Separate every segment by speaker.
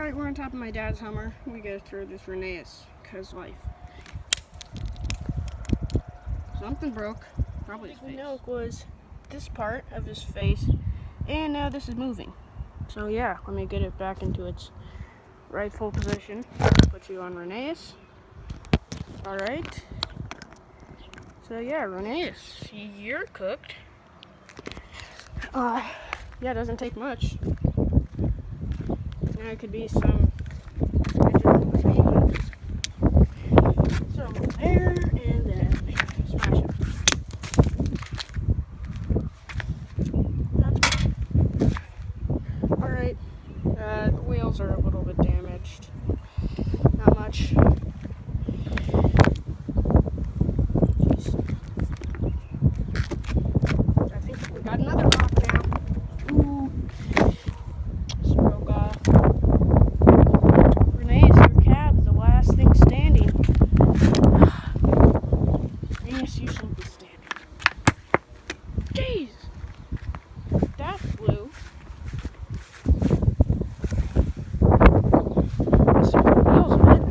Speaker 1: Alright, we're on top of my dad's Hummer. We gotta throw this Rheneas, cause life. Something broke. Probably his face. The milk was this part of his face, and now this is moving. So yeah, let me get it back into its rightful position. Put you on Rheneas. Alright. So yeah, Rheneas, you're cooked. Yeah, it doesn't take much. Now it could be some there and then smash it. Alright, the wheels are a little bit damaged. Not much. Jeez. I think we got another rock now. Ooh. This broke off. Rheneas, your cab is the last thing standing. Rheneas, you shouldn't be standing. Jeez! That flew. Missed the wheels a bit.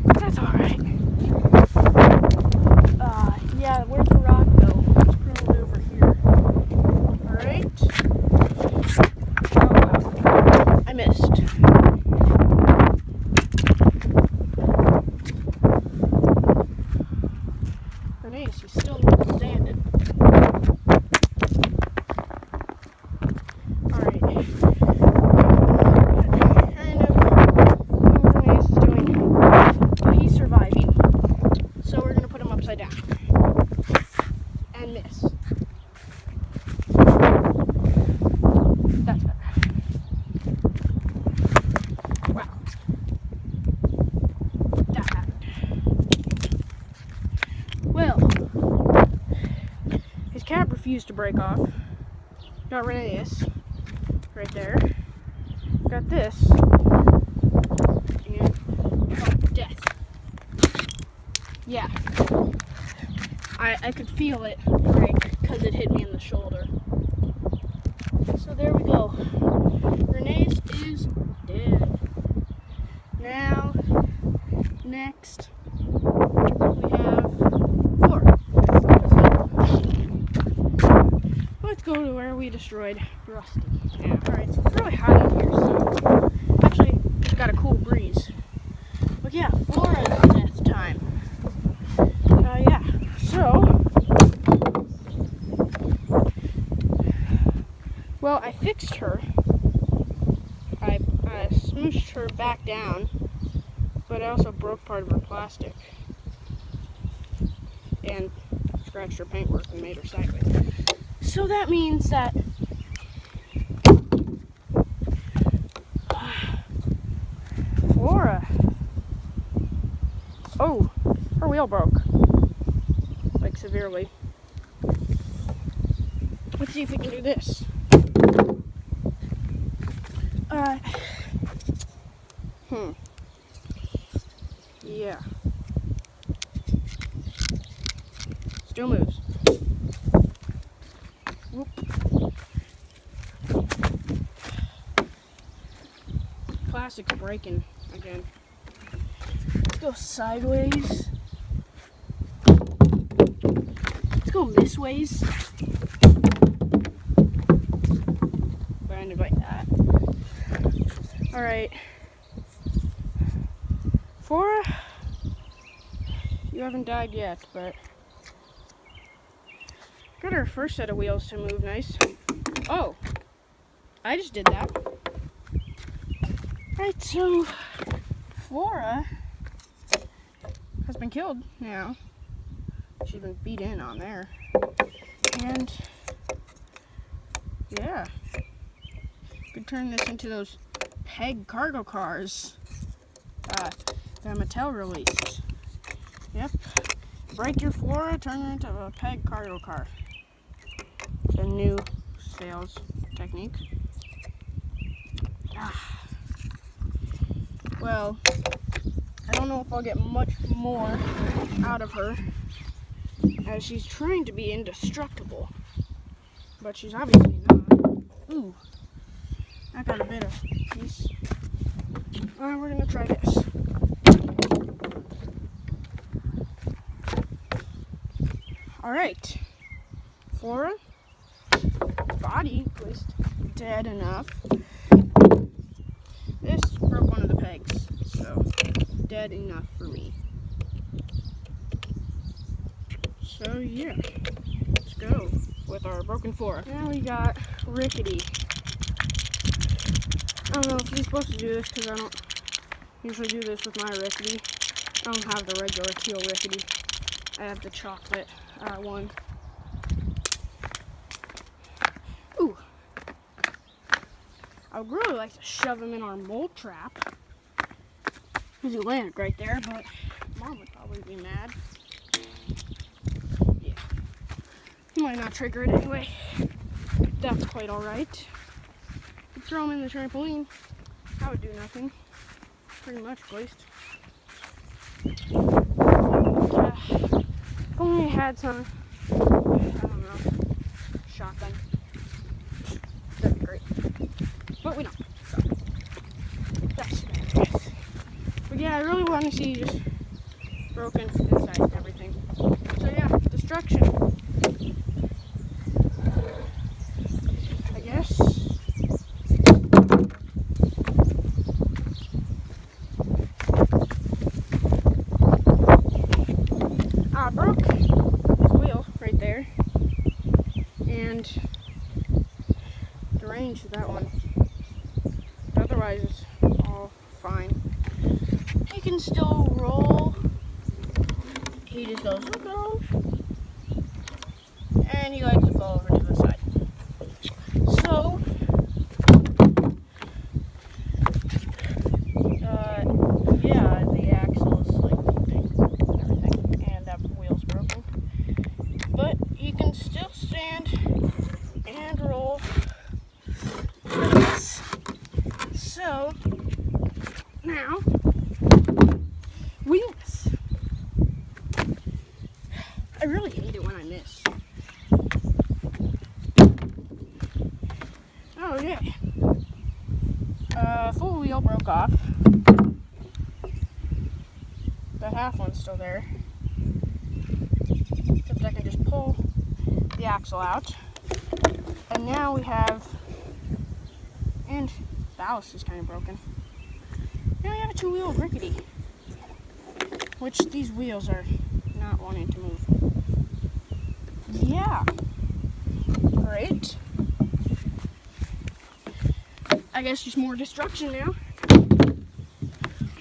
Speaker 1: But that's alright. Yeah, where'd the rock go? It's curled over here. Alright. Oh, I missed. Rheneas, he's still standing. Alright. Kind of what Rheneas is doing. But he's surviving. So we're gonna put him upside down. And miss. That's better. Wow. That happened. Well, his cab refused to break off. Got Rheneas right there. Got this. And death. Yeah. I could feel it break because it hit me in the shoulder. So there we go. Rheneas is dead. Now, next, we have Flora. Let's go to where we destroyed Rusty. Yeah. Alright, so it's really hot in here, so actually, it's got a cool breeze. But yeah, Flora's death time. Yeah. So, well, I fixed her. I smooshed her back down, but I also broke part of her plastic and scratched her paintwork and made her sideways. So that means that Flora, oh, her wheel broke. Like severely. Let's see if we can do this. Yeah. Still moves. Whoop. Plastic's breaking again. Let's go sideways. Let's go this ways. Kind of like that. Alright. Flora, you haven't died yet, but got our first set of wheels to move nice. Oh, I just did that. Alright, so Flora has been killed now. She's been beat in on there. And yeah, could turn this into those Peg cargo cars that Mattel released. Yep. Break your Flora, turn her into a Peg cargo car. It's a new sales technique. Well, I don't know if I'll get much more out of her, as she's trying to be indestructible, but she's obviously not. Ooh. I got a bit of piece. Alright, we're gonna try this. Alright. Flora. Body was dead enough. This broke one of the pegs, so dead enough for me. So yeah, let's go with our broken Flora. Now we got Rickety. I don't know if you're supposed to do this because I don't usually do this with my Rickety. I don't have the regular teal Rickety. I have the chocolate one. Ooh. I would really like to shove him in our mold trap. Because he landed right there, but Mom would probably be mad. Yeah. He might not trigger it anyway. That's quite alright. Throw him in the trampoline. That would do nothing. Pretty much, at least. If only I had some, I don't know, shotgun. That'd be great. But we don't, so that's nice. But yeah, I really want to see just broken inside and everything. So yeah, destruction. I guess. I broke his wheel right there, and deranged that one. Otherwise, it's all fine. He can still roll. He just goes, "Oh," and he likes to fall over to the side. So, yeah, the axle is like big and everything, and that wheel's broken. But he can still stand and roll. So, now, wheels. I really hate it when I miss. Oh, yeah. Full wheel broke off. The half one's still there. Except I can just pull the axle out. And now we have, and ballast is kind of broken. Now we have a two-wheel Rickety, which these wheels are not wanting to move. Yeah, great. I guess just more destruction now.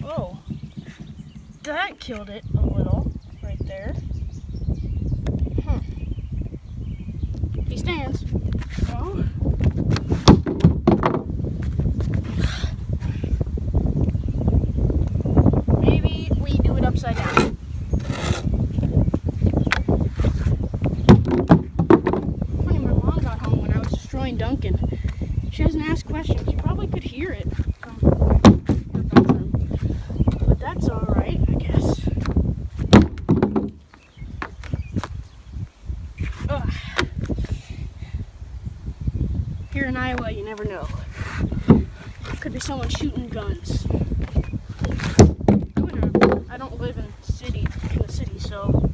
Speaker 1: Oh, that killed it a little right there. He stands. Oh. Maybe we do it upside down. Funny, my mom got home when I was destroying Duncan. She doesn't ask questions. You probably could hear it from her bedroom. But that's alright, I guess. Ugh. Here in Iowa, you never know. Could be someone shooting guns. I don't live in the city, so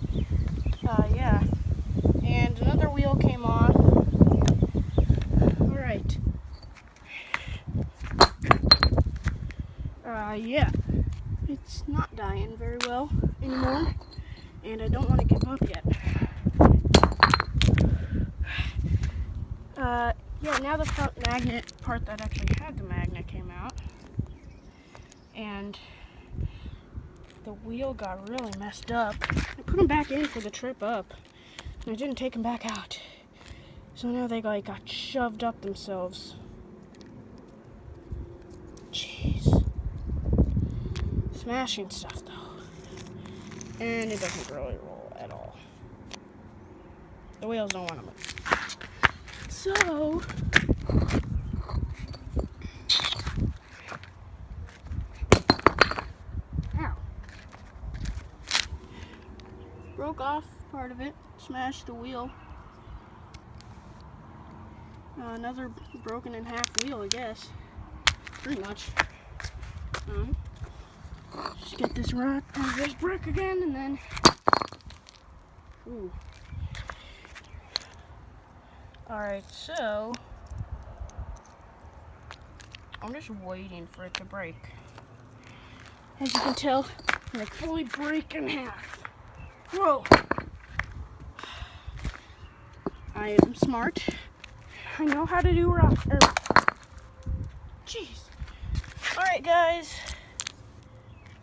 Speaker 1: yeah. And another wheel came off. Alright. Yeah. It's not dying very well anymore, and I don't want to give up yet. Yeah, now the front magnet part that actually had the magnet came out, and the wheel got really messed up. I put them back in for the trip up, and I didn't take them back out. So now they like got shoved up themselves. Jeez. Smashing stuff though. And it doesn't really roll at all. The wheels don't want to move. So, ow. Broke off part of it, smashed the wheel. Another broken in half wheel, I guess. pretty much. Just get this rock, this brick again, and then. Ooh. Alright, so I'm just waiting for it to break. As you can tell, I'm like fully break in half. Whoa! I am smart. I know how to do rock. Jeez. Alright, guys.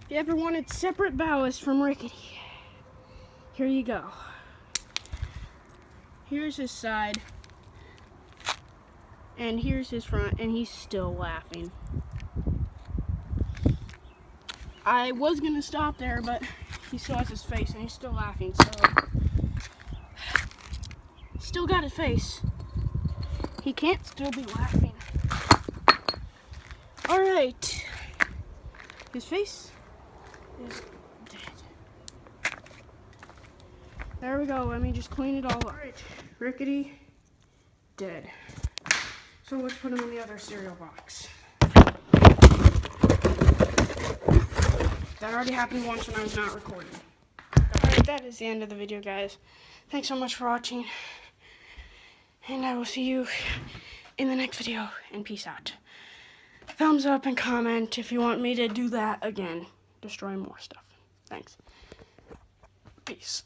Speaker 1: If you ever wanted separate ballast from Rickety, here you go. Here's his side. And here's his front, and he's still laughing. I was gonna stop there, but he still has his face, and he's still laughing, so. Still got his face. He can't still be laughing. Alright. His face is dead. There we go, let me just clean it all up. Alright, Rickety, dead. So let's put him in the other cereal box. That already happened once when I was not recording. Alright, that is the end of the video, guys. Thanks so much for watching. And I will see you in the next video. And peace out. Thumbs up and comment if you want me to do that again. Destroy more stuff. Thanks. Peace.